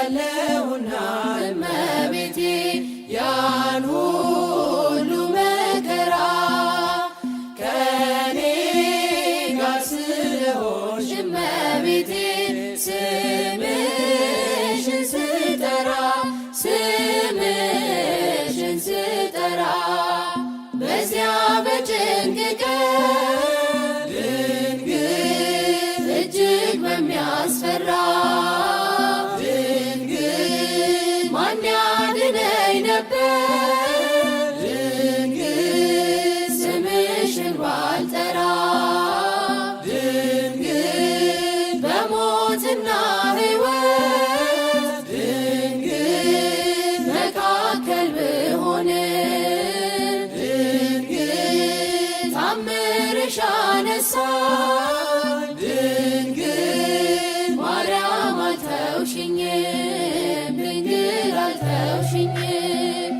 ያለውና እመቤቴ ያን ሁሉ መከራ ከኔ ጋር ስለሆንሽ እመቤቴ ስምሽን ስጠራ ስምሽን ስጠራ በዚያ በጭንቅ ቀን ድንግል እጅግ በሚያስፈራ ድንግል ማን ያድነኝ ነበር ድንግል ስምሽን ባልጠራ ድንግል በሞትና ሕይወት ድንግል መካከል ብሆን ታምርሽ አነሳኝ ድንግል ማርያም አልተውሽኝም ድንግል አልተውሽኝም